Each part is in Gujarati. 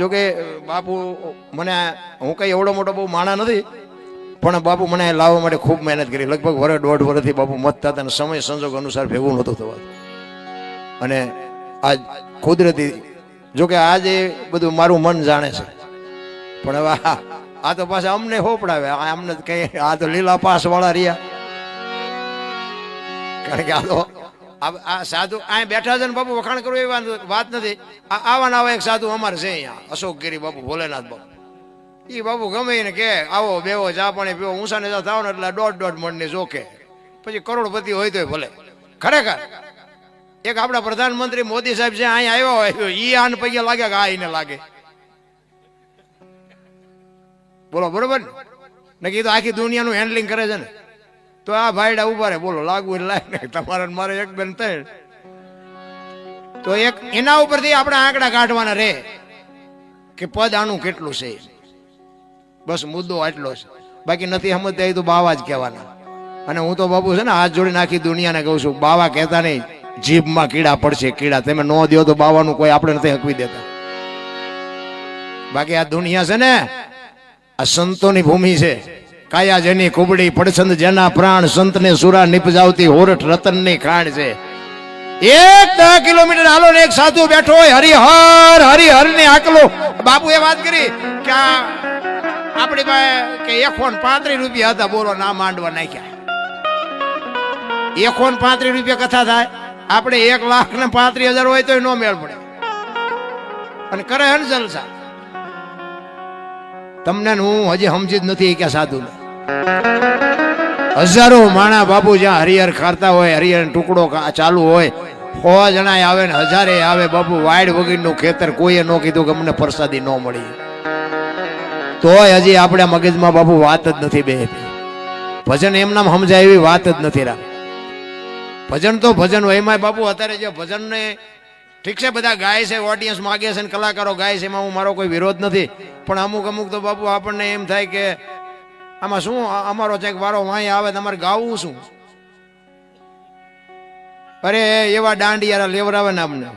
જોકે બાપુ મને હું કઈ એવડો મોટો બહુ માણા નથી, પણ બાપુ મને લાવવા માટે ખૂબ મહેનત કરી. લગભગ વર્ષ દોઢ વર્ષથી બાપુ મતતા હતા અને સમય સંજોગ અનુસાર ભેગું નહોતું થવા. અને આજ કુદરતી જોકે આજે બધું મારું મન જાણે છે, પણ હવે આ તો પાછા અમને હોપડાવે. અમને કઈ આ તો લીલા પાસ વાળા રહ્યા, કારણ કે આ તો આ સાધુ અહીંયા બેઠા છે ને બાપુ, વખાણ કરવું એવી વાત નથી. આવા ના એક સાધુ અમારે છે અહીંયા, અશોકગીરી બાપુ, ભોલેનાથ બાપુ. એ બાપુ ગમે ને કે આવો બેવો ચા પાણી પીવો, ઊંસા ને થાવ ને એટલે દોઢ મણની જોકે, પછી કરોડપતિ હોય તો ભલે. ખરેખર એક આપણા પ્રધાનમંત્રી મોદી સાહેબ છે અહીંયા આવ્યો હોય, ઈ આને પૈયા લાગે કે આ એને લાગે? બોલો બરોબર ને? કીધું આખી દુનિયાનું હેન્ડલિંગ કરે છે ને, તો આ ભાઈડા ઉભા રહે. બોલો લાગુ એટલે લાગે, તમારે મારે એક બેન થાય તો એક એના ઉપરથી આપણે આંકડા કાઢવાના રે કે પદ આનું કેટલું છે. બસ મુદ્દો આટલો છે, બાકી નથી સમજતા તો બાવા જ કહેવાના. અને હું તો બાપુ છે ને હાથ જોડીને આખી દુનિયાને કહું છું, બાવા કહેતા નહીં, જીભમાં કીડા પડશે કીડા. તમે ન દો તો બાવાનું કોઈ આપણે નથી હકવી દેતા. બાકી આ દુનિયા છે ને આ સંતોની ભૂમિ છે. કાયા જેની કુબડી, પડછંદ જેના પ્રાણ, સંતને સુરા નિપજાવતી હોરઠ રતનની ખાણ છે. 10 કિલોમીટર હાલો ને એક સાધુ બેઠો હોય, હરિહર ની આકલો. બાપુ એ વાત કરી કે આપણી પાસે કે 135 રૂપિયા હતા, બોલો ના માંડવા નાખ્યા. 135 રૂપિયા કથા થાય, આપણે 1,35,000 હોય તો નો મેળ પડે. અને કરે હન જલસા. તમને હું હજી સમજી જ નથી કે સાધુ હજારો માણા બાપુ જ્યાં હરિહર ખાતા હોય, હરિહર ટુકડો ચાલુ હોય, 100 જણા આવે ને 1000 આવે બાપુ. વાડ વગરનું ખેતર, કોઈએ ન કીધું કે અમને પ્રસાદી ન મળી, તોય હજી આપણે મગજમાં બાપુ વાત જ નથી બેહતી. ભજન એમનામ સમજાય એવી વાત જ નથી રા. ભજન તો ભજન હોય. એમાં બાપુ અત્યારે જે ભજન ને ઠીક છે બધા ગાય છે, ઓડિયન્સ માગે છે ને કલાકારો ગાય છે, એમાં હું મારો કોઈ વિરોધ નથી. પણ અમુક તો બાપુ આપણને એમ થાય કે આમાં શું અમારો ચેક વારો વાંય આવે, તમારે ગાવું શું? અરે એવા દાંડિયારા લેવરાવે ને અમને.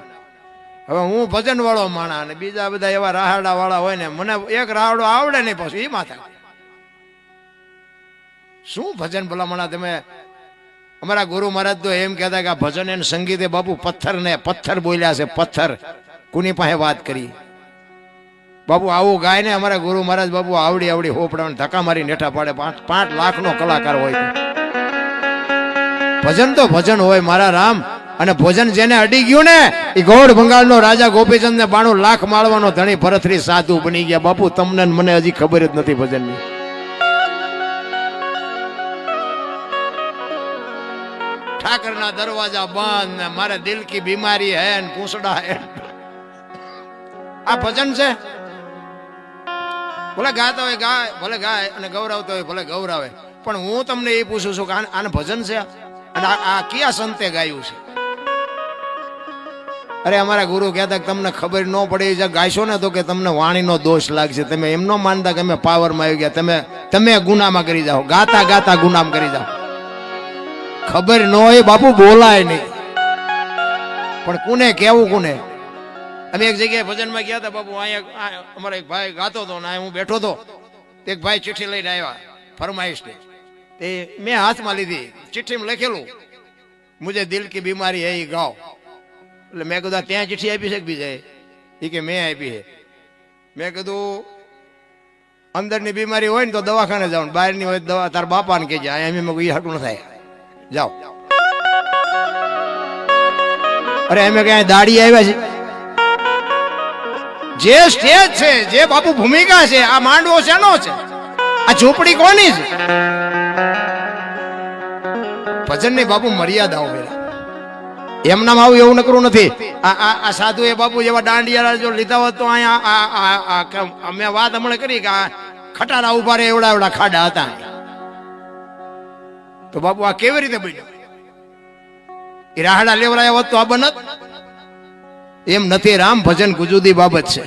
હવે હું ભજન વાળો માણા અને બીજા બધા એવા રાહાડા વાળા હોય ને, મને એક રાહડો આવડે નહીં પાછું એ માથા. શું ભજન ભલામણા તમે? અમારા ગુરુ મહારાજ તો એમ કહેતા કે આ ભજન અને સંગીતે બાપુ પથ્થર બોલ્યા છે, પથ્થર. કોની પાસે વાત કરી બાપુ? આવું ગાય ને અમારા ગુરુ મહારાજ બાપુ આવડી હોપડાને ધક્કા મારી નેઠા પાડે. 5 લાખનો કલાકાર હોય. ભજન તો ભજન હોય મારા રામ. અને ભોજન જેને અડી ગયું ને એ ગોળ બંગાળનો રાજા ગોપીચંદ ને 92 લાખ માળવાનો ધણી ભરતરી સાધુ બની ગયા. બાપુ તમને મને હજી ખબર જ નથી ભજનની. ઠાકરના દરવાજા બંધ ને મારે દિલ કી બીમારી હે ને પૂછડા હે. આ ભજન છે? ભલે ગાતા હોય ગાય, ભલે ગાય, અને ગૌરવતા હોય ભલે ગૌરવે. પણ હું તમને એ પૂછું છું કે આને ભજન છે? અને આ કયા સંતે ગાયું છે? અરે અમારા ગુરુ કહેતા કે તમને ખબર ન પડે જે ગાયશો ને તો કે તમને વાણીનો દોષ લાગશે. તમે એમ ન માનતા કે અમે પાવરમાં આવી ગયા, તમે ગુનામાં કરી જાઓ, ગાતા ગુનામાં કરી જાઓ. ખબર ન હોય બાપુ બોલાય નહીં. પણ કોને કેવું કોને? અમે એક જગ્યાએ ભજનમાં ગયા હતા બાપુ. અહીંયા અમારા એક ભાઈ ગાતો હતો ને હું બેઠો હતો. એક ભાઈ ચિઠ્ઠી લઈને આવ્યા ફરમાઈશ ને, તે મેં હાથમાં લીધી. ચિઠ્ઠીમાં લખેલું મુજે દિલ કી બીમારી હે ગાઓ. એટલે મેં કીધું ત્યાં ચિઠ્ઠી આપી છે કે બીજા? એ કે મેં આપી છે. મેં કીધું અંદરની બીમારી હોય ને તો દવાખાને જાવ, બહારની હોય દવા તાર બાપાને કહેજે. અહીંયા મેં એ હાટું ન થાય, જાઓ. અરે અમે ક્યાંય દાડી આવ્યા છે? જે સ્ટેજ છે, જે બાપુ ભૂમિકા છે, આ માંડવો શેનો છે? આ ઝૂંપડી કોની છે? ભજન ની બાપુ મર્યાદાઓ પેલા એમનામ આવું એવું નકરું નથી. આ સાધુ એ બાપુ જેવા દાંડિયા જો લીધા હોત તો અહીંયા અમે વાત હમણાં કરી કે આ ખટારા ઉભા રહે એવડા ખાડા હતા. તો બાપુ આ કેવી રીતે બન્યું? એ રાહડા લેવરાયા હોત તો આ બનત? એમ નથી રામ. ભજન ગુજુદી બાબત છે.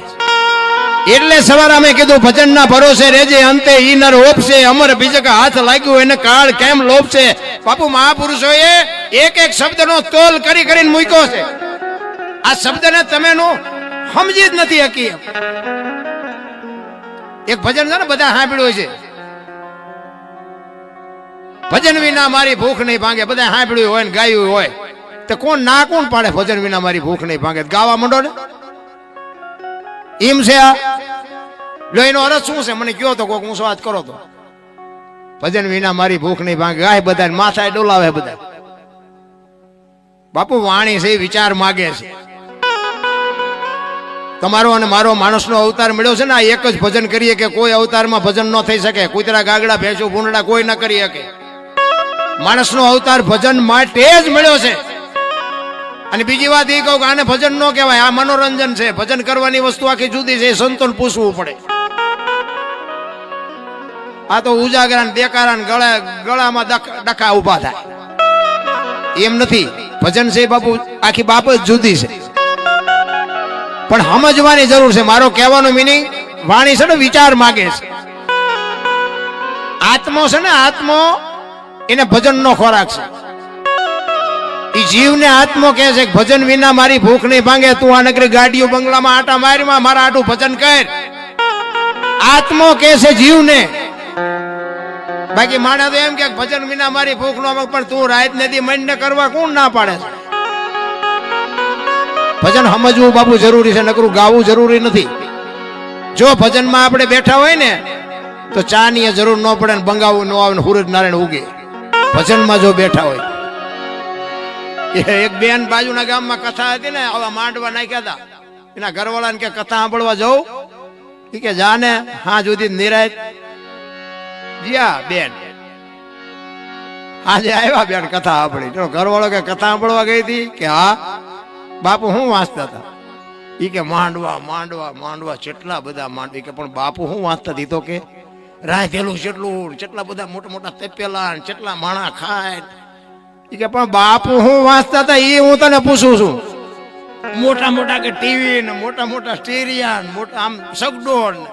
એટલે સવારે અમે કીધું ભજન ના ભરોસે રેજે, અંતે ઈ નર ઓપશે. અમર બીજક હાથ લાગ્યું એને કાળ કેમ લોપશે. બાપુ મહાપુરુષોએ એક શબ્દનો તોલ કરીને મૂક્યો છે. આ શબ્દને તમે નો સમજી જ નથી હકી. એક ભજન છે ને બધા સાંભળ્યું છે, ભજન વિના મારી ભૂખ નહીં ભાંગે. બધા સાંભળ્યું હોય ને ગાયું હોય તો કોણ ના કોણ પાડે? ભજન વિના મારી ભૂખ નહીં ભાંગે ગાવા માંડો ને એમ છે. આ લો એનો અર્થ શું છે મને કયો તો, કોક હું વાત કરો તો. ભજન વિના મારી ભૂખ નહીં ભાંગે ગાય બધા માથા ડોલાવે બધા. બાપુ વાણી છે વિચાર માગે છે. તમારો અને મારો માણસનો અવતાર મળ્યો છે ને, આ એક જ ભજન કરીએ કે કોઈ અવતારમાં ભજન ન થઈ શકે. કૂતરા ગાગડા ભેંસું ભૂંડડા કોઈ ન કરી શકે. માણસનો અવતાર ભજન માટે જ મળ્યો છે. અને બીજી વાત એ કહું કે આને ભજન ન કહેવાય, આ મનોરંજન છે. ભજન કરવાની વસ્તુ આખી જુદી છે, સંતોને પૂછવું પડે. આ તો ઉજાગરા દેકારા ગળામાં ડખા ઉભા થાય એમ નથી. ભજન છે બાપુ આખી બાબત જુદી છે, પણ સમજવાની જરૂર છે. મારો કહેવાનો મિનિંગ વાણી છે ને વિચાર માગે છે. આત્મો છે ને આત્મો એને ભજન નો ખોરાક છે. એ જીવને આત્મો કહે છે ભજન વિના મારી ભૂખ નહીં ભાંગે. તું આ નગરી ગાડીઓ બંગલામાં આટા મારીમાં મારા આટું ભજન કર. આત્મો કહે છે જીવને. બાકી માણસ તો એમ કે ભજન વિના મારી ભૂખ નો, પણ તું રાત નથી મન કરવા કોણ ના પાડે છે? ભજન સમજવું બાપુ જરૂરી છે, નકરું ગાવું જરૂરી નથી. જો ભજનમાં આપણે બેઠા હોય ને તો ચા ની જરૂર ન પડે ને બંગાવું ન આવે ને સૂરજ નારાયણ ઉગે. ભજનમાં જો બેઠા હોય. એક બેન બાજુના ગામમાં કથા હતી ને, આવા માંડવા નાખ્યા હતા. એના ઘરવાળાને કે કથા સાંભળવા જવું? એ કે જાને હા જુદી નિરાય. જીયા બેન આજે આવ્યા બેન કથા સાંભળી. ઘરવાળો કે કથા સાંભળવા ગઈ હતી? કે હા. બાપુ શું વાંચતા હતા? એ કે માંડવા માંડવા માંડવા, કેટલા બધા માંડવી. કે પણ બાપુ શું વાંચતા હતી? તો કે રાંધેલું કેટલું, કેટલા બધા મોટા મોટા તપેલા, કેટલા માણા ખાય. એ કે પણ બાપુ શું વાંચતા હતા એ હું તને પૂછું છું. મોટા મોટા કે ટીવી ને મોટા મોટા સ્ટેરિયા ને મોટા આમ સગડો ને.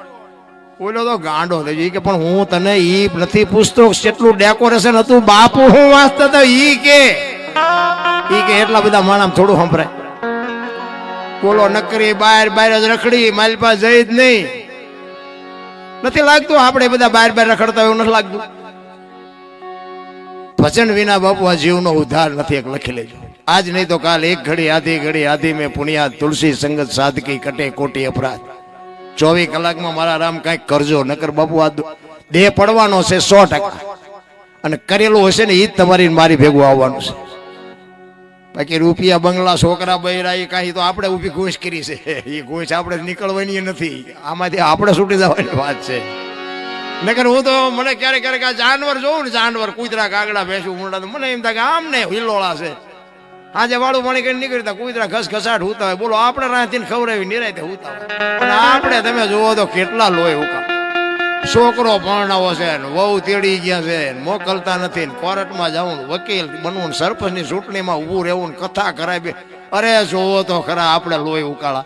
ઓલો તો ગાંડો થઈ ગયો. કે પણ હું તને ઈ નથી પૂછતો કેટલું ડેકોરેશન હતું. બાપુ શું વાંચતા હતા ઈ કે એટલા બધા માણા થોડું સંભળાય. બોલો નકરી બહાર બહાર જ રખડી, માલપા જઈ જ નહીં. નથી લાગતું આપણે બધા બહાર બહાર રખડતા એવું નથી લાગતું? ભજન વિના બાપુ આ જીવનો ઉદ્ધાર નથી. એક લખી લેજો, આજ નહીં તો કાલ. એક ઘડી આધી ઘડી આધી મેં પુણ્યા, તુલસી સંગત સાધકી કટે કોટી અપરાધ. 24 કલાકમાં મારા રામ કઈક કરજો, નકર બાપુ આ દેહ પડવાનો છે 100%. અને કરેલું હશે ને એ જ તમારી મારી ભેગું આવવાનું છે. બાકી રૂપિયા બંગલા છોકરા બૈરા એ કાંઈ તો આપણે ઊભી ઘૂસ કરી છે. એ ઘૂસ આપણે નીકળવાની નથી. આમાંથી આપણે છૂટી જવાની વાત છે. નકર હું તો મને ક્યારેક ક્યારેક આ જાનવર જોઉં ને, જાનવર કૂતરા કાગડા ભેંસું ઊંડા, તો મને એમ થાય કે આમ ને હિલોળા છે. આજે વાળું પાણી કરીને નીકળતા કૂતરા ઘસઘસાટ હોતા હોય. બોલો આપણે રાંધીને ખવડાવી નિરાયતે હોતા હોય. પણ આપણે તમે જોવો તો કેટલા લોહી હુકા. છોકરો ભણાવો છે ને, વહુ તેડી ગયા છે, મોકલતા નથી ને, કોર્ટમાં જવું, વકીલ બનવું, સરપંચની ચૂંટણીમાં ઊભું રહેવું, કથા કરાવી. અરે જોવો તો ખરા આપણે લોહી ઉકાળા.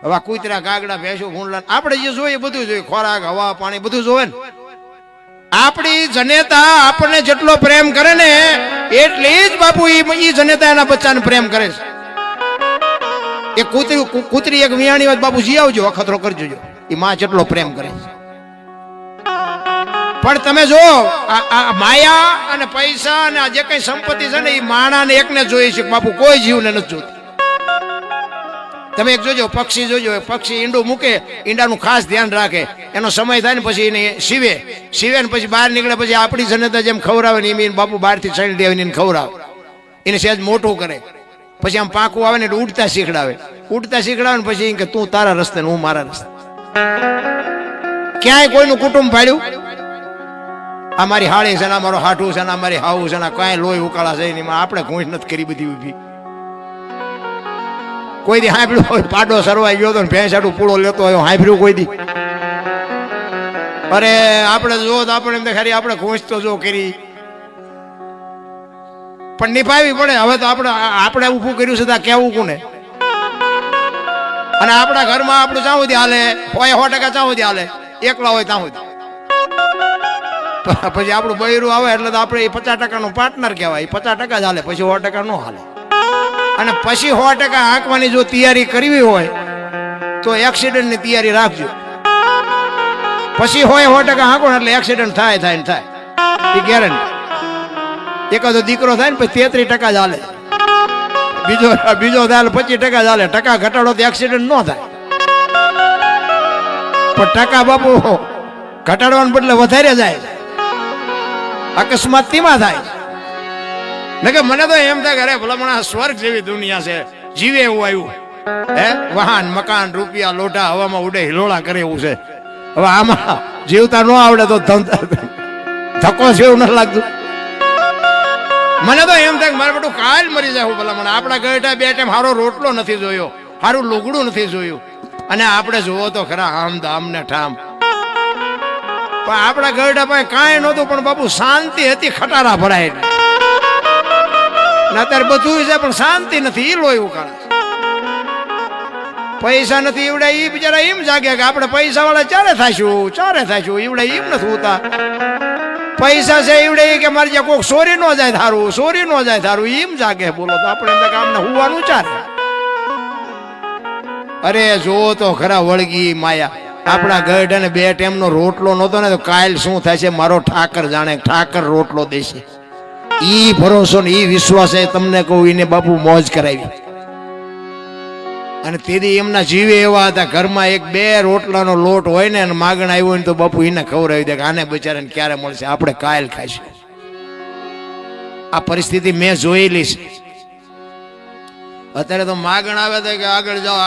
હવે કૂતરા કાગડા ભેંસું ભૂંડલા આપણે જે જોઈએ બધું જોઈએ. ખોરાક હવા પાણી બધું જોવે ને. આપણી જનેતા આપણને જેટલો પ્રેમ કરે ને એટલી જ બાપુ એ જનેતા એના બચ્ચાને પ્રેમ કરે છે. એ કૂતરી એક વિયાણી વાત બાપુ જી આવજો, અખતરો કરજો. એ માં જેટલો પ્રેમ કરે છે. પણ તમે જો આ માયા અને પૈસા અને આ જે કઈ સંપત્તિ છે ને એ માણાને એકને જોઈએ છે બાપુ, કોઈ જીવને નથી જોતી. તમે એક જોજો, પક્ષી જોજો. પક્ષી ઈંડું મૂકે, ઈંડાનું ખાસ ધ્યાન રાખે. એનો સમય થાય ને પછી એને સીવે ને પછી બહાર નીકળે. પછી આપણી જનતા જેમ ખવડાવે ને એમ બાપુ બહારથી ચડી દેવીને એને ખવડાવે, એને સહેજ મોટું કરે. પછી આમ પાકું આવે ને એટલે ઉડતા શીખડાવે ને પછી કે તું તારા રસ્તે ને હું મારા રસ્તે. ક્યાંય કોઈનું કુટુંબ પાડ્યું? આ મારી હાળી છે ને, મારો હાઠું છે ને, મારી હાવું છે ને, કાંઈ લોહી ઉકાળા છે ને. આપણે ઘૂંચ નથી કરી બધી ઊભી. કોઈ દી હાંભળ્યું હોય પાડો સરવાઈ ગયો તો ભેંસ આટું પૂળો લેતો હોય હાંભળ્યું કોઈ દી? અરે આપણે જો તો આપણે એમ ખરી આપણે ઘૂંચ તો જો કરી, પણ નિભાવી પડે. હવે તો આપણે ઊભું કર્યું છે ત્યાં કેવું કોને? અને આપણા ઘરમાં આપણું ચાવું દે હાલે હોય, 100% ચાવું દે હાલે. એકલા હોય ત્યાં સુધી. પછી આપણું બૈરું આવે એટલે તો આપણે 50% પાર્ટનર કહેવાય. 50% જ હાલે, પછી 100% ન હાલે. અને પછી 100% હાંકવાની જો તૈયારી કરવી હોય તો એક્સિડન્ટની તૈયારી રાખજો. પછી 100% હાંકો એટલે એક્સિડન્ટ થાય ને થાય, એ ગેરંટી. એકાદો દીકરો થાય ને પછી 33% જ હાલે, બીજો થાય 25% જ હાલે. ટકા ઘટાડો તો એક્સિડન્ટ ન થાય, પણ ટકા બાપુ ઘટાડવાને બદલે વધારે જાય, અકસ્માત તેમાં થાય. કે મને તો એમ થાય કે અરે ભલામણા સ્વર્ગ જેવી દુનિયા છે, જીવે એવું આવ્યું. હે વાહન મકાન રૂપિયા લોઢા હવામાં ઉડે હિલોળા કરે એવું છે. હવે આમાં જીવતા ન આવડે તો ધક્કો છે એવું નથી લાગતું. મને તો એમ થાય કે મારે બધું કાલ મરી જાય. ભલામણા આપણા ગયેટા 2 ટાઈમ સારો રોટલો નથી જોયો, સારું લુગડું નથી જોયું, અને આપણે જોવો તો ખરા આમ દામ ને ઠામ. પણ આપણા ગયેટા પાસે કાંઈ નહોતું, પણ બાપુ શાંતિ હતી, ખટારા ભરાય. અત્યારે બધું છે પણ શાંતિ નથી, એ લોહી ઉકાળે. પૈસા નથી એવડા, એ બિચારા એમ જાગે કે આપણે પૈસા વાળા ચારે થાશું એવડા એમ નથી હોતા. પૈસા છે એવડે કે મારી જ્યાં કોઈક ચોરી ન જાય થારું એમ જાગે. બોલો તો આપણે એમ આમને હુવાનું ચાલે. અરે જો તો ખરા વળગી માયા. આપણા ગઢ અને 2 ટાઈમનો રોટલો નહોતો ને તો કાલ શું થાય છે મારો ઠાકર જાણે. ઠાકર રોટલો દેશે, ઈ ભરોસો ને ઈ વિશ્વાસ એ તમને કહું, એને બાપુ મોજ કરાવી. અને તેથી એમના જીવે એવા હતા, ઘરમાં 1-2 રોટલાનો લોટ હોય ને અને માગણ આવ્યો હોય ને તો બાપુ એને ખવડાવી દે કે આને બિચારાને ક્યારે મળશે, આપણે કાયલ ખાઈશું. આ પરિસ્થિતિ મેં જોયેલી છે. અત્યારે તો માગણ આવે તો કે આગળ જાઓ,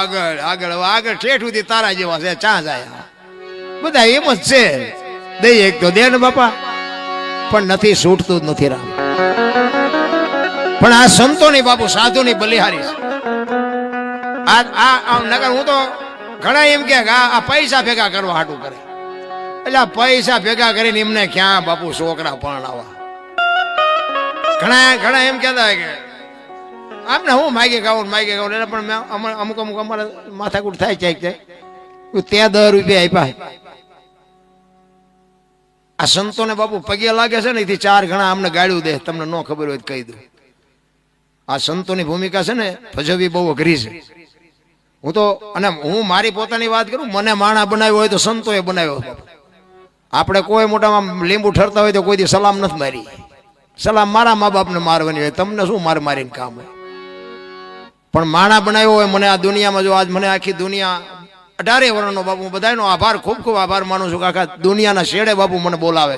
આગળ ઠેઠ સુધી તારા જેવા છે, ચા જાય બધા એમ જ છે. દઈ એક તો દે ને બાપા, પણ નથી છૂટતું જ નથી રામ. પણ આ સંતોની બાપુ સાધુની બલિહારી છે. આ નગર હું તો ઘણા એમ કે આ પૈસા ભેગા કરવા હાટું કરે, એટલે આ પૈસા ભેગા કરીને એમને ક્યાં બાપુ છોકરા પરણાવા. ઘણા એમ કહેતા કે આમને હું માગે ગાઉં એટલે પણ અમુક અમારે માથાકૂટ થાય ત્યાં 10 રૂપિયા આપ્યા. આ સંતોને બાપુ પગે લાગે છે ને એથી 4 ગણા અમને ગાળ્યું દે. તમને ન ખબર હોય તો કહી દઉં, આ સંતોની ભૂમિકા છે ને ભજવવી બહુ અઘરી છે. હું મારી પોતાની વાત કરું, મને માણા બનાવ્યો હોય તો સંતોએ બનાવ્યો. આપણે કોઈ મોટામાં લીંબુ ઠરતા હોય તો કોઈ દી સલામ નથી મારી. સલામ મારા મા બાપને મારવાની હોય, તમને શું મારીને કામ હોય. પણ માણા બનાવ્યો હોય મને આ દુનિયામાં. જો આજ મને આખી દુનિયા 18 વર્ષનો બાપુ બધાનો આભાર, ખૂબ ખૂબ આભાર માનું છું કે આખા દુનિયાના શેડે બાપુ મને બોલાવે,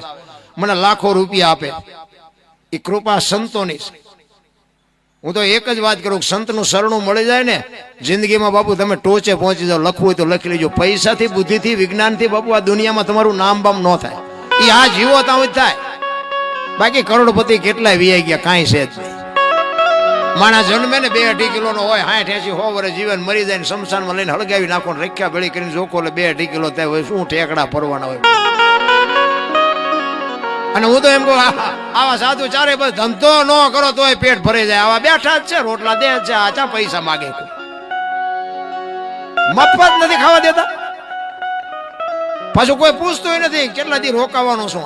મને લાખો રૂપિયા આપે. એ કૃપા સંતોની છે. હું તો એક જ વાત કરું, સંતનું શરણું મળી જાય ને જિંદગીમાં બાપુ તમે ટોચે પહોંચી જાઓ. લખવું હોય તો લખી લેજો. પૈસાથી, બુદ્ધિથી, વિજ્ઞાનથી બાપુ આ દુનિયામાં તમારું નામ બામ ન થાય. એ આ જીવો ત્યાં જ થાય. બાકી કરોડપતિ કેટલાય વીઆઈ ગયા, કાંઈ છે જ નહીં. માણસ જન્મે ને 2-2.5 કિલોનો હોય, 60-80-100 વર્ષ જીવન મરી જાય ને શમશાનમાં લઈને હળગાવી નાખો ને રખ્યા ભેળી કરીને જોકો એટલે 2-2.5 કિલો થાય હોય. શું ઠેકડા ફરવાના હોય. અને હું તો એમ કહું આવા સાધુ ચારે બસ ધંધો ન કરો તોય પેટ ભરાઈ જાય. આવા બેઠા જ છે, રોટલા દે છે, આચા પૈસા માગે, મફત નથી ખાવા દેતા. પાછું કોઈ પૂછતું નથી કેટલા દી રોકાવાનો શું.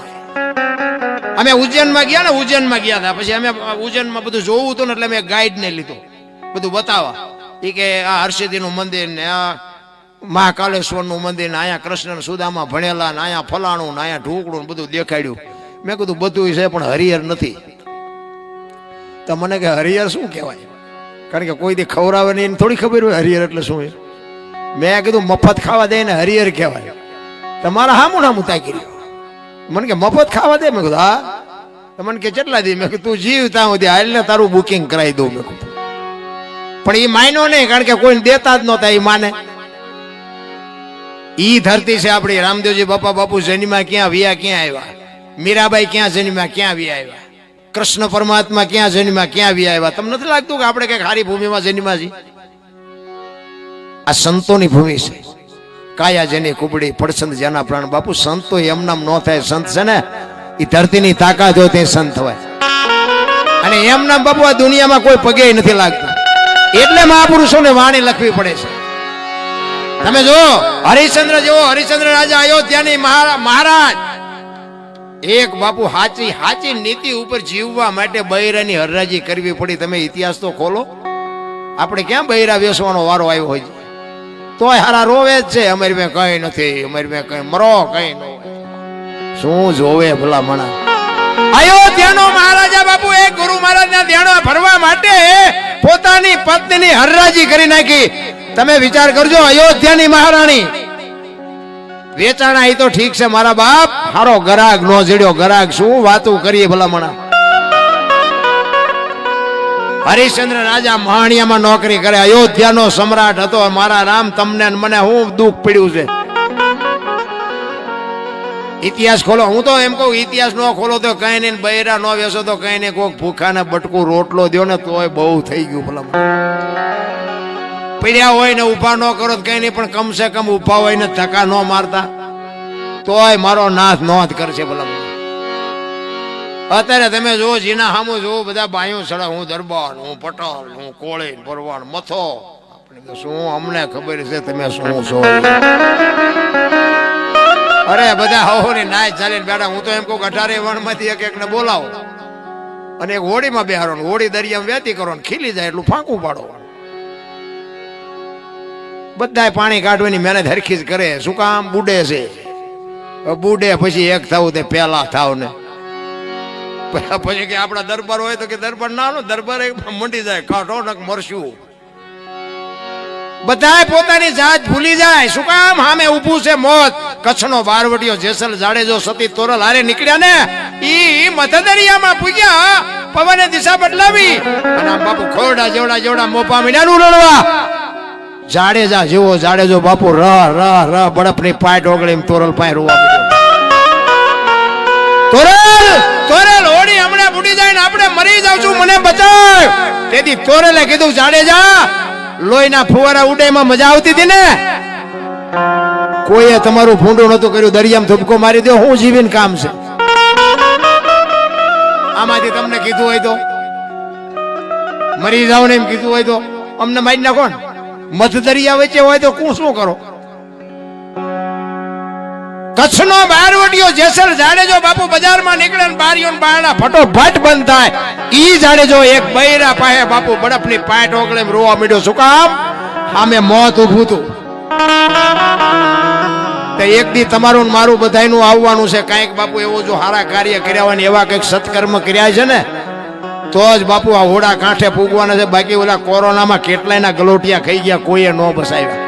અમે ઉજ્જૈનમાં ગયા હતા. પછી અમે ઉજ્જૈનમાં બધું જોવું હતું ને એટલે મેં ગાઈડને લીધો બધું બતાવવા. એ કે આ હર્ષિદીનું મંદિર ને આ મહાકાલેશ્વરનું મંદિર ને અહીંયા કૃષ્ણ સુદામા ભણેલા ને અહીંયા ફલાણું ને અહીંયા ઢોકળું બધું દેખાડ્યું. મેં કીધું બધું છે પણ હરિહર નથી. તો મને કે હરિહર શું કહેવાય? કારણ કે કોઈ દી ખવડાવે નહીં, થોડી ખબર હોય હરિહર એટલે શું. મેં કીધું મફત ખાવા દે ને હરિહર કહેવાય. તમારા હામું તાકી રહ્યો. મને કે મફત ખાવા દે? મેં કીધું હા. તો મને કે કેટલા દી? મેં કીધું તું જીવ ત્યાં સુધી હાલ ને તારું બુકિંગ કરાવી દઉં. મેં કીધું પણ એ માન્યો નહીં, કારણ કે કોઈને દેતા જ નહોતા. એ માને ઈ ધરતી છે આપણી. રામદેવજી બાપુ જન્મ્યા ક્યાં, વિયા ક્યાં આવ્યા. મીરાબાઈ ક્યાં જન્મ્યા, ક્યાં વિયા આવ્યા. કૃષ્ણ પરમાત્મા ક્યાં જન્મ્યા, ક્યાં વિયા આવ્યા. તમને નથી લાગતું કે આપણે કઈક સારી ભૂમિમાં જન્મ્યા છીએ? આ સંતોની ભૂમિ છે. કાયા જેની કુબડી, પડસંદ જેના પ્રાણ. બાપુ સંતો એમનામ ન થાય. સંત છે ને એ ધરતીની તાકાત હોય તે સંત હોય. અને એમનામ બાપુ આ દુનિયામાં કોઈ પગે નથી લાગતું. એટલે મહાપુરુષોને વાણી લખવી પડે છે. તમે જો હરિશ્ચંદ્ર જેવો હરિશ્ચંદ્ર રાજા અયોધ્યાની મહારાજ એક બાપુ હાચી નીતિ ઉપર જીવવા માટે બૈરાની હરરાજી કરવી પડી. તમે ઇતિહાસ તો ખોલો. આપણે ક્યાં બૈરા વેસવાનો વારો આવ્યો હોય? તોય હારા રોવે જ છે. અમારી મેં કઈ નથી, અમારી મેં કઈ મરો કઈ ન શું જોવે ભલા મણા. અયોધ્યાનો મહારાજા બાપુ એ ગુરુ મહારાજના ધ્યાનો ભરવા માટે પોતાની પત્નીની હરરાજી કરી નાખી. તમે વિચાર કરજો, અયોધ્યાની મહારાણી વેચાણા એ તો ઠીક છે, મારા બાપ હારો ગરાગ નો જડ્યો. ગરાગ શું વાતું કરીએ ભલામણા. હરિશ્ચંદ્ર રાજા મહાણિયામાં નોકરી કરે, અયોધ્યાનો સમ્રાટ હતો. મારા રામ, તમને મને હું દુઃખ પડ્યું છે. ઇતિહાસ ખોલો. હું તો એમ કહું, ઇતિહાસ નો ખોલો તો કઈ નહીં, બૈરા નો વેસો તો કઈ નહીં, કોઈક ભૂખાને બટકું રોટલો દો ને તોય બહુ થઈ ગયું ભલામણા. પડ્યા હોય ને ઉભા ન કરો કઈ નહીં, પણ કમસે કમ ઉભા હોય ને ધક્કા ન મારતા તોય મારો નાથ નોંધ કરશે ભલા. અત્યારે તમે જો જીના સામું જો બધા બાયું સડા, હું દરબાર, હું પટોલ, હું કોળી, ભરવાડ, મથો. આપણે શું અમને ખબર છે તમે શું છો? અરે બધા હો ને નાય ચાલીને બેઠા. હું તો એમ કહું 18 વણમાંથી એક એકને બોલાવો અને એક હોડીમાં બેહારો, હોડી દરિયામાં વેતી કરો ને ખીલી જાય એટલું ફાંકું પાડો. બધા પાણી કાઢવાની મહેનત હરખી જ કરે. શું કામ? બુડે છે. બુડે પછી એક થવું તે પેલા થાવ ને પછી કે આપણા દરબાર હોય તો કે દરબાર ના નો દરબાર મંડી જાય, કાઢો ને મરશું. બધા પોતાની જાત ભૂલી જાય. શું કામ? સામે ઊભું છે મોત. કચ્છનો બારવટીયો જેસલ જાડેજો સતી તોરલ હારે નીકળ્યા ને ઈ મધદરિયામાં પૂગ્યા. પવને દિશા બદલાવી અને બાપુ ખોરડા જેવડા જેવડા મોપા મીડાનું રડવા. જાડેજા જેવો જાડેજો બાપુ ર ર ર બળપની પાય ઢોગળી તોરલ પાય રોવા તોરલ તોરલ હોડી હમણાં બુડી જાય ને આપણે મરી જાવ છું, મને બચાવ. તેથી તોરલે કીધું જાડેજા લોહીના ફુવારા ઉડેમાં મજા આવતી હતી ને, કોઈએ તમારું ભૂંડું નતું કર્યું, દરિયામાં ધબકો મારી દો, હું જીવીને કામ છે. આમાંથી તમને કીધું હોય તો મરી જાવ ને એમ કીધું હોય તો અમને મારી નાખો ને. મધ દરિયા વચ્ચે હોય તો હું શું કરો? કચ્છનો બારવટીયો જેસલ જાડેજો બાપુ બજારમાં નીકળે ને બારીઓ બારણા ફટોફટ બંધ થાય. ઈ જાડેજો એક બૈરા પાસે બાપુ બળપની પાટ ઓગળે રોવા માંડ્યો. શું કામ? સામે મોત ઊભું હતું. એક દી તમારું મારું બધાયનું આવવાનું છે. કાંઈક બાપુ એવું જો સારા કાર્ય કર્યા હોય ને એવા કંઈક સત્કર્મ કર્યા છે ને તો જ બાપુ આ હોડા કાંઠે પૂગવાના છે. બાકી ઓલા કોરોનામાં કેટલાયના ગલોટિયા ખાઈ ગયા, કોઈએ ન બસાવ્યા.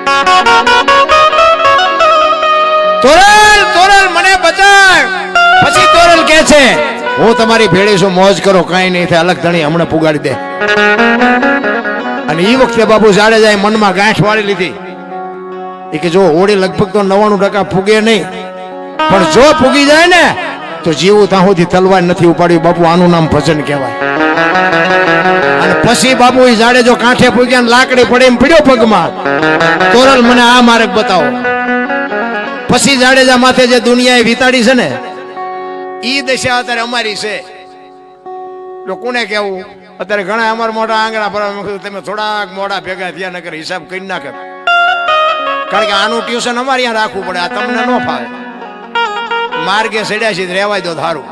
તોરલ તોરલ મને બચાવ. પછી તોરલ કહે છે હું તમારી ભેળી છું, મોજ કરો, કાંઈ નહીં થાય, અલગ ધણી હમણાં પુગાડી દે. અને એ વખતે બાપુ જાડેજાએ મનમાં ગાંઠ વાળી લીધી એ કે જો હોડી લગભગ તો 99% પૂગે નહીં, પણ જો પૂગી જાય ને તો જીવું ત્યાં સુધી તલવાર નથી ઉપાડ્યું. બાપુ આનું નામ ભજન કહેવાય. અને પછી બાપુ એ જાડેજો કાંઠે પૂગ્યા, લાકડી પડે એમ પડ્યો પગમાં. તોરલ મને આ માર્ગ બતાવો. પછી જાડેજા માથે જે દુનિયાએ વિતાડી છે ને ઈ દશા અત્યારે અમારી છે. કોને કેવું? અત્યારે ઘણા અમારા મોટા આંગણા પર તમે થોડાક મોડા ભેગા થયા નકર હિસાબ કરી નાખે. કારણ કે આનું ટ્યુશન અમારે અહીંયા રાખવું પડે, આ તમને ન ફાવે. માર્ગે સડ્યા છે રેવાય દો સારું.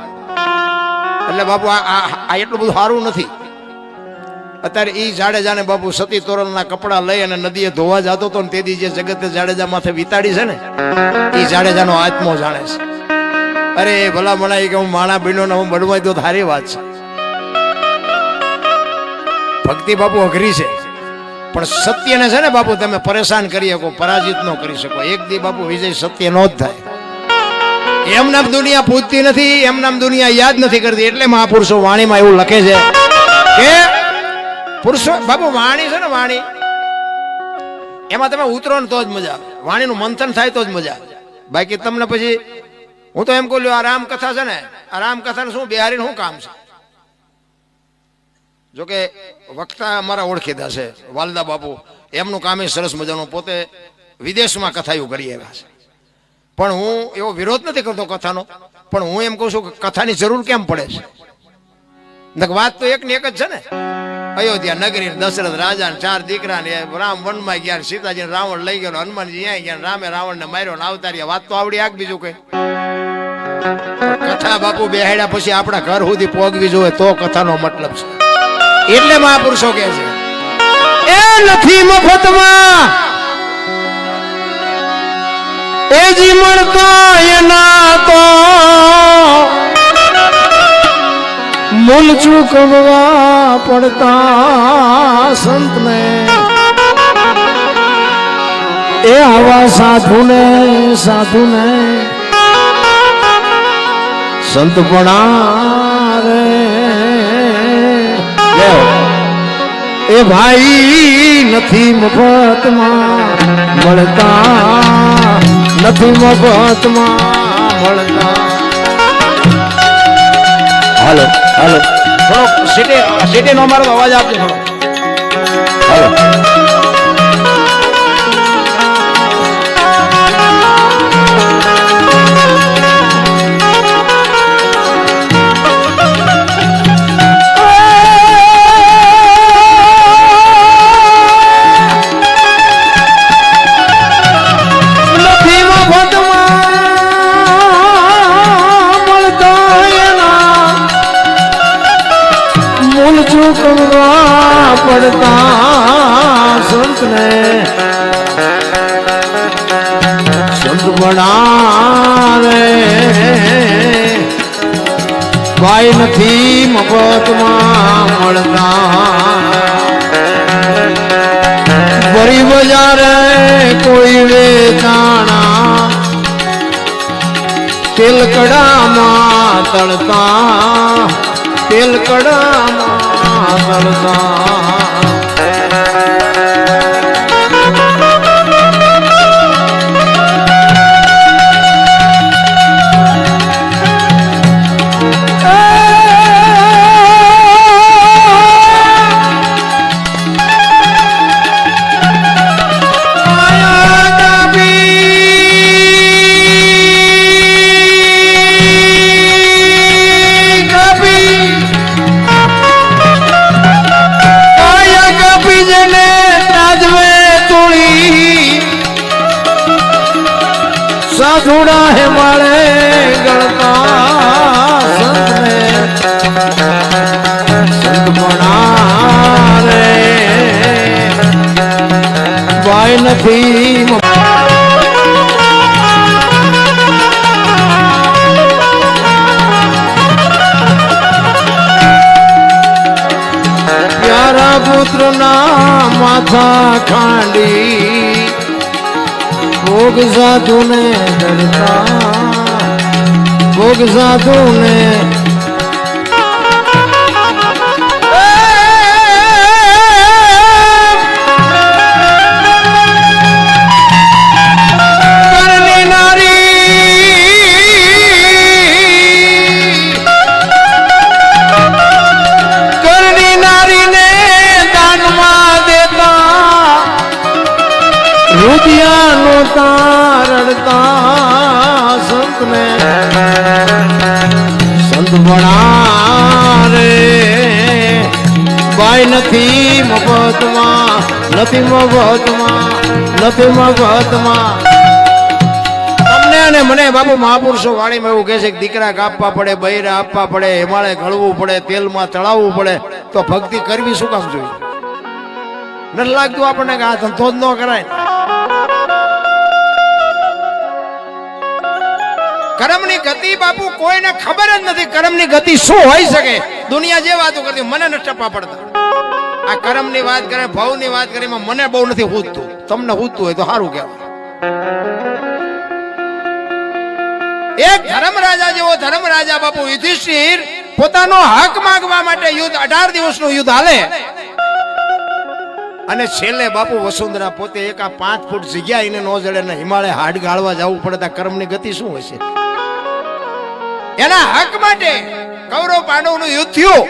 એટલે બાપુ આ એટલું બધું સારું નથી. અત્યારે ઈ જાડેજાને બાપુ સતી તોરલના કપડા લઈ અને નદીએ ધોવા જતો હતો ને તેથી જે જગતે જાડેજા માથે વિતાડી છે ને ઈ જાડેજાનો આત્મો જાણે છે. અરે ભલા મણાઈ કે હું માણા બન્યો ને હું બનવાય તો સારી વાત છે. ભક્તિ બાપુ અઘરી છે, પણ સત્યને છે ને બાપુ તમે પરેશાન કરી શકો, પરાજિત ન કરી શકો. એક દી બાપુ વિજય સત્ય નો જ થાય. એમનામ દુનિયા પૂજતી નથી, એમનામ દુનિયા યાદ નથી કરતી. એટલે મહાપુરુષો વાણીમાં એવું લખે છે કે પુરુષો બાપુ વાણી છે ને વાણી એમાં તમે ઉતરો ને તો જ મજા આવે. વાણીનું મંથન થાય તો જ મજા આવે. બાકી તમને પછી હું તો એમ કહું આ રામકથા છે ને, આ રામકથાને શું બિહારીને શું કામ છે? જોકે વક્તા અમારા ઓળખીતા છે વાલદા બાપુ, એમનું કામ એ સરસ મજાનું, પોતે વિદેશમાં કથાયું કરી આવ્યા છે. પણ હું એવો વિરોધ નથી કરતો કથાનો, પણ હું એમ કહું છું કે કથાની જરૂર કેમ પડે છે? વાત તો એક ને એક જ છે ને. અયોધ્યા નગરી દશરથ રાજા 4 દીકરા ને રામ વનમાં ગયા, સીતાજી રાવણ લઈ ગયો, હનુમાનજી અહીંયા ગયા, રામે રાવણ ને માર્યો ને અવતાર્યા. વાત તો આવડી આગ. બીજું કઈ કથા બાપુ બેહાડ્યા પછી આપણા ઘર સુધી પોગવી જોઈએ તો કથાનો મતલબ છે. એટલે મહાપુરુષો કહે છે એ નથી મફતમાં એ જી મળતા એના તો મૂલ ચૂકવવા પડતા સંતને એ આવા સાધુને સંતપણા રે એ ભાઈ નથી મફતમાં મળતા નથી મફતમાં મળતા. હાલો હાલો થોડો સિટી નો મારો અવાજ આપજો થોડો. હાલો ચૂકવવા પડતા સંતને સંત બના રે ભાઈ નથી મફતમાં મળતા. બરી બજારે કોઈ વેચાણા તેલ કડામાં તળતા તેલ કડામાં તળતા. સાધુડા હે માળે ગણતા સંતને સંત બના રે ભાઈ નથી પ્યારા પુત્રના માથા ખાંડી ભોગ સાધુને ડરતા ભોગ સાધુને કરની નારીને દાનમાં દેતા રૂપિયાનો તારડતા સંતને સંત બના રે ભાઈ નથી મફતમાં નથી મફતમાં નથી મફતમાં. તમને અને મને બાપુ મહાપુરુષો વાણીમાં એવું કહે છે કે દીકરા કાપવા પડે બૈરા આપવા પડે હિમાલય ઘડવું પડે તેલમાં તળાવવું પડે તો ભક્તિ કરવી શું કામ જોઈએ? નથી લાગતું આપણને કે આ ધંધો જ ન કરાય. કર્મની ગતિ બાપુ કોઈને ખબર જ નથી કર્મની ગતિ શું હોઈ શકે. દુનિયા જે વાતો કરતી મને નથી ટપા પડતા. આ કર્મની વાત કરે ભાવની વાત કરે મને બહુ નથી હૂજતું. તમને હૂજતું હોય તો સારું કહેવાય. એક ધર્મરાજા જેવો ધર્મરાજા બાપુ યુધિષ્ઠિર પોતાનો હક માંગવા માટે યુદ્ધ 18 દિવસનું યુદ્ધ હાલે અને છેલ્લે બાપુ વસુંધરા પોતે એક આ 5 ફૂટ જગ્યા એને નો જડે ને હિમાલય હાડ ગાળવા જવું પડે. કર્મની ગતિ શું હશે? એના હક માટે કૌરવ પાંડવનું યુદ્ધ થયું.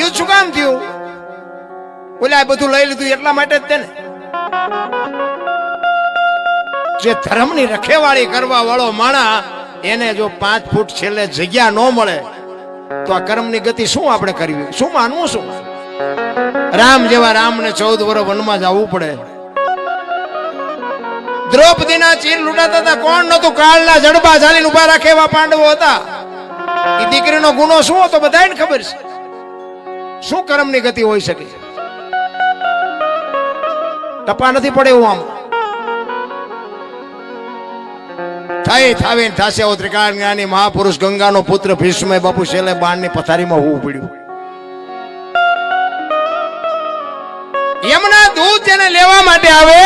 યુદ્ધ શું કામ થયું? ઓલા બધું લઈ લીધું એટલા માટે જ તેને. જે ધર્મની રખેવાળી કરવા વાળો માણા એને જો 5 ફૂટ છેલ્લે જગ્યા ન મળે તો આ કર્મની ગતિ શું આપણે કરવી? શું માનવું? શું રામ જેવા રામને 14 વર્ષ વનમાં જવું પડે. દ્રૌપદીના ચીર લૂંટાતા હતા. કોણ નતું? કાળના જડબા ઝાલીને ઉભા રાખે એવા પાંડવો હતા. એ દીકરીનો ગુનો શું હતો બધાને ખબર છે. શું કર્મની ગતિ હોઈ શકે? ટપા નથી પડે એવું આમ. થઈ થાવીને થાશે ઓ ત્રિકાળ જ્ઞાની મહાપુરુષ ગંગાનો પુત્ર ભીષ્મ બાપુ છેલ્લે બાણની પથારીમાં હોવું પડ્યું. યમના દૂત જેને લેવા માટે આવે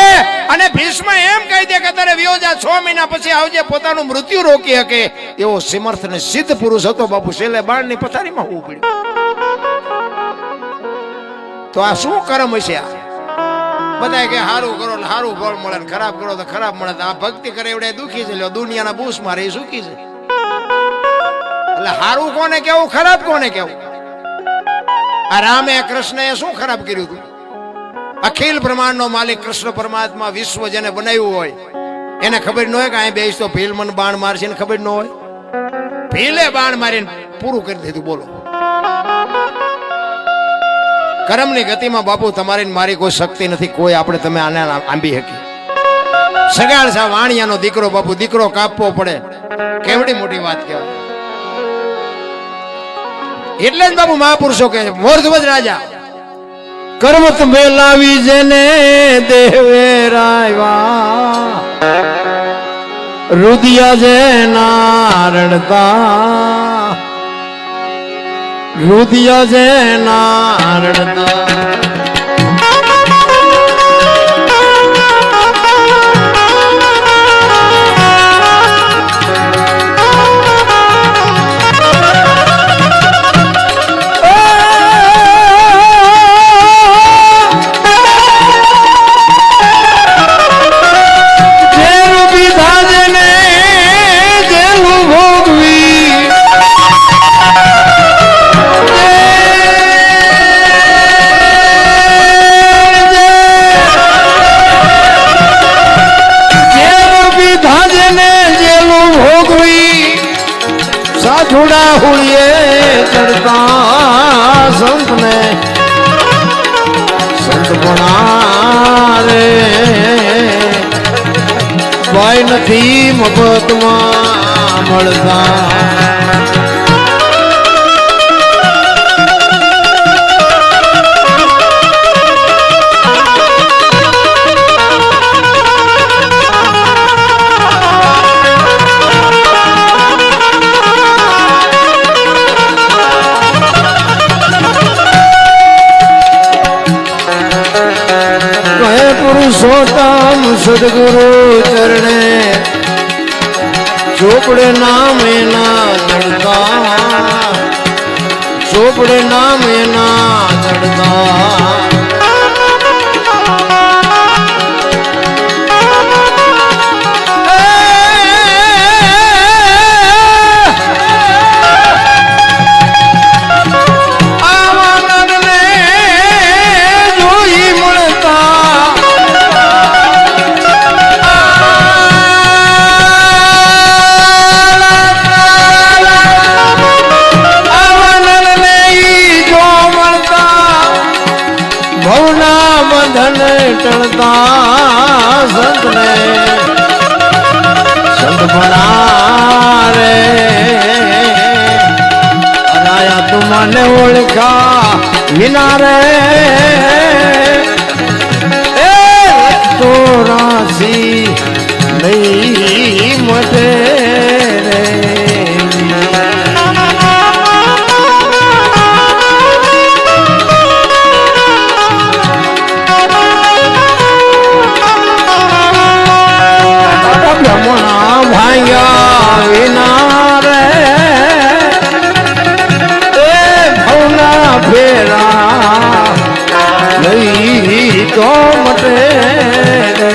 અને ભીષ્મ એમ કહી દે કે તારે વિયોજા 6 મહિના પછી આવજે, પોતાનું મૃત્યુ રોકી શકે એવો સમર્થ અને સિદ્ધ પુરુષ હતો બાપુ છેલ્લે બાણની પથારીમાં હોવું પડ્યું. તો આ શું કર્મ હશે? આ બધા કે સારું કરો ને સારું ફળ મળે, ખરાબ કરો તો ખરાબ મળે. આ ભક્તિ કરે એવડે દુખી છે, દુનિયાના બૂસ મારે એ સુખી છે. એટલે સારું કોને કેવું, ખરાબ કોને કેવું? આ રામે કૃષ્ણએ શું ખરાબ કર્યું હતું? અખિલ બ્રહ્માંડનો માલિક કૃષ્ણ પરમાત્મા વિશ્વ જેને બનાવ્યું હોય એને ખબર ન હોય કે અહીં બેસ તો ભીલ મને બાણ મારશે ને ખબર ન હોય. ભીલે બાણ મારીને પૂરું કરી દીધું. બોલો, કર્મની ગતિમાં બાપુ તમારી મારી કોઈ શક્તિ નથી. કોઈ આપણે તમે આને આંબી શકી. સગાળ સા વાણિયાનો દીકરો બાપુ, દીકરો કાપવો પડે કેવડી મોટી વાત કહેવાય. એટલે જ બાપુ મહાપુરુષો કહે છે મોરધ્વજ રાજા કર્મત મેલાવી જેને દેવે રાયવા રુદિયા જેના રડતા, રુદિયા જેના રડતા. સાધુડા હુળીએ ચડતા સંતને સંત ભણારે ભાઈ નથી મફતમાં મળતા. પુરુષોત્તમ સદગુરુ ચરણે ચોપડે નામ એના ચડતા, ચોપડે નામ એના ચડતા. ટળતા સંતને સંત ભણારે અરાયા તુમને ઓળખા વિના રે તો રાશી નહીં મટે રે. ભાંગ્યા વિના રે ભવના ફેરા લઈ તો મટે રે.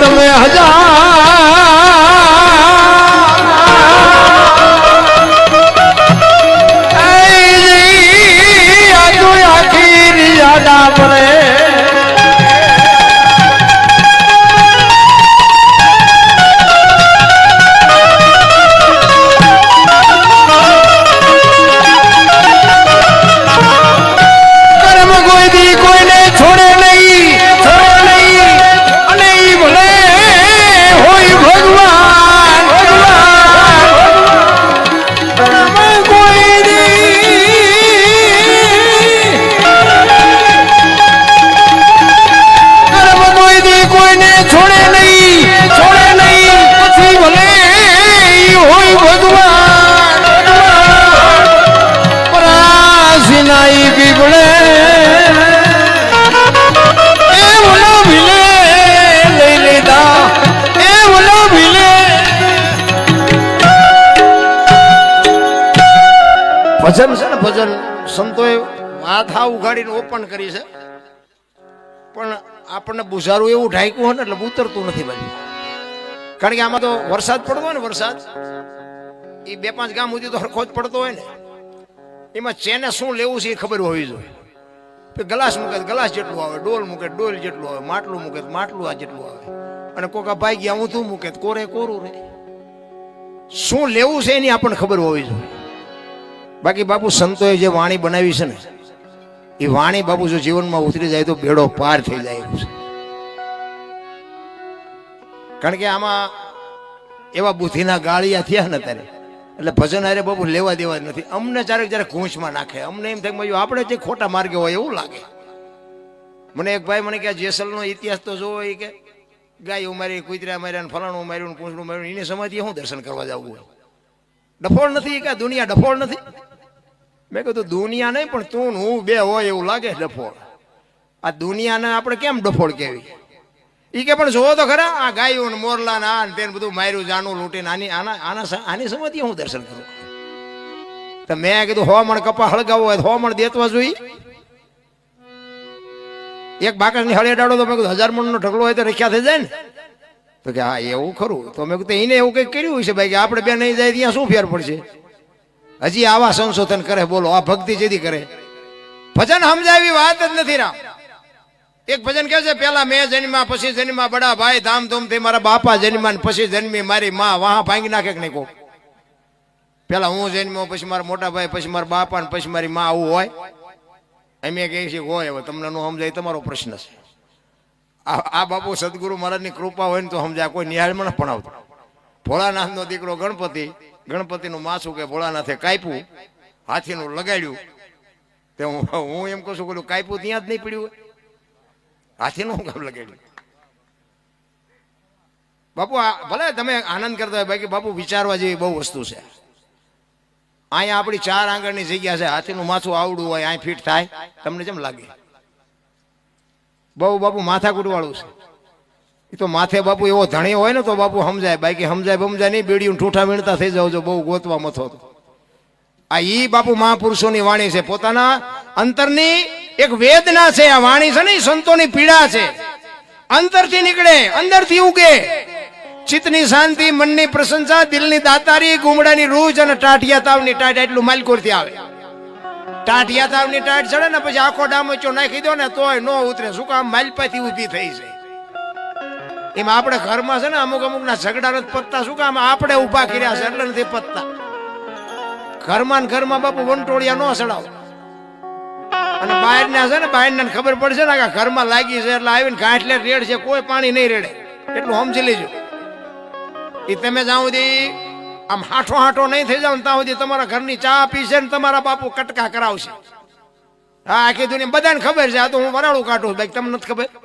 તમે હજાર આખી યાદા પડે ભજન છે ને ભજન સંતોએ માથા ઉઘાડીને ઓપન કરી છે પણ આપણને બુઝારું એવું ઢાંક્યું હોય ને એટલે ઉતરતું નથી બાજુ કારણ કે આમાં તો વરસાદ પડતો હોય ને વરસાદ એ 2-5 ગામ સુધી તો હરખો જ પડતો હોય ને એમાં ચેને શું લેવું છે એ ખબર હોવી જોઈએ ગ્લાસ મૂકે ગ્લાસ જેટલું આવે ડોલ મૂકે ડોલ જેટલું આવે માટલું મૂકે માટલું આ જેટલું આવે અને કોકા ભાઈ ગયા ઊંધું મૂકે કોરે કોરું રે શું લેવું છે એની આપણને ખબર હોવી જોઈએ બાકી બાપુ સંતોએ જે વાણી બનાવી છે ને એ વાણી બાપુ જો જીવનમાં ઉતરી જાય તો બેડો પાર થઈ જાય એવું છે કારણ કે આમાં એવા બુદ્ધિના ગાળિયા થયા ને ત્યારે એટલે ભજન હારે બાપુ લેવા દેવા જ નથી અમને જ્યારે ઘૂંચમાં નાખે અમને એમ થાય આપણે જે ખોટા માર્ગે હોય એવું લાગે મને એક ભાઈ મને કે જેસલનો ઇતિહાસ તો જોવો એ કે ગાય મારી કુતરા માર્યા ફલાણું માર્યું પૂંછડું માર્યું એને સમાધિ હું દર્શન કરવા જવું હોય ડફોળ નથી કે દુનિયા ડફોળ નથી મેં કીધું દુનિયા નહીં પણ તું હું બે હોય એવું લાગે ડફોળ આ દુનિયાને આપણે કેમ ડફોળ કેવી એ કે પણ જોવો તો ખરા આ ગાયું ને મોરલા ને આ તેને બધું માર્યું જાણું લૂંટીને આની સમાધિ હું દર્શન કરું તો મેં કીધું 100 મણ કપા હળગાવો હોય 100 મણ દેતવા જોઈએ એક બાકસની હળે ડાળો તો મેં કીધું 1000 મણનો ઢગલો હોય તો રખ્યા થઈ જાય ને તો કે હા એવું ખરું તો મેં કીધું એને એવું કંઈક કર્યું છે ભાઈ કે આપણે બે નહીં જાય ત્યાં શું ફેર પડશે હજી આવા સંશોધન કરે બોલો આ ભક્તિ જેદી કરે ભજન સમજાવી વાત જ નથી રામ એક ભજન કહે છે પેલા મેં જન્મ્યા પછી જન્મ્યા બડા ભાઈ ધામધૂમથી મારા બાપા જન્મ્યા પછી જન્મી મારી માં વાહ ભાંગી નાખે કે નહીં કહું પેલા હું જન્મ્યો પછી મારા મોટા ભાઈ પછી મારા બાપા ને પછી મારી માં આવું હોય અમે કહીએ છીએ હોય હવે તમને ન સમજાય તમારો પ્રશ્ન છે આ બાપુ સદગુરુ મહારાજની કૃપા હોય ને તો સમજાય કોઈ નિહાળમાં ન ભણાવતો ભોળાનાથનો દીકરો ગણપતિનું માથું કે ભોળાનાથે કાપ્યું હાથીનું લગાડ્યું તે હું એમ કહું છું પેલું કાપ્યું ત્યાં જ નહીં પડ્યું હાથીનું કામ લગાડ્યું બાપુ ભલે તમે આનંદ કરતા હોય બાકી બાપુ વિચારવા જેવી બહુ વસ્તુ છે અહીંયા આપણી 4 આંગળની જગ્યા છે હાથીનું માથું આવડું હોય અહીં ફિટ થાય તમને કેમ લાગે બહુ બાપુ માથાકૂટ વાળું છે એ તો માથે બાપુ એવો ધણી હોય ને તો બાપુ સમજાય બાકી સમજાય નહીં બેડીયું ઠૂઠા વીણતા થઈ જાવ જો બહુ ગોતવા મથો તો આ ઈ બાપુ મહાપુરુષોની વાણી છે પોતાના અંતરની એક વેદના છે આ વાણી છે ને સંતોની પીડા છે અંતરથી નીકળે અંદરથી ઉગે ચિત્તની શાંતિ મનની પ્રશંસા દિલની દાતારી ગુમડાની રૂજ અને ટાઢિયા તાવની ટાઢ એટલું માલકોરથી આવે ટાઢિયા તાવની ટાઢ ચડે ને પછી આખો ડામચો નાખી દો ને તોય નો ઉતરે શું કામ માલપાથી ઊભી થઈ છે એમાં આપણે ઘરમાં છે ને અમુક ના ઝઘડા નથી પતતા શું કામ આપણે ઉભા કર્યા છે એટલે નથી પતતા ઘરમાં બાપુ વંટોળિયા નો સડાવો અને બહારના છે ને બહારના ખબર પડશે ને કે ઘરમાં લાગી છે એટલે આવીને ગાંઠલે રેડ છે કોઈ પાણી નહીં રેડે એટલું સમજી લેજો એ તમે જ્યાં સુધી આમ હાઠો નહીં થઈ જાવ ત્યાં સુધી તમારા ઘરની ચા પીશે ને તમારા બાપુ કટકા કરાવશે હા આખી દુનિયા બધાને ખબર છે આ તો હું વરાળું કાઢું બાકી તમને નથી ખબર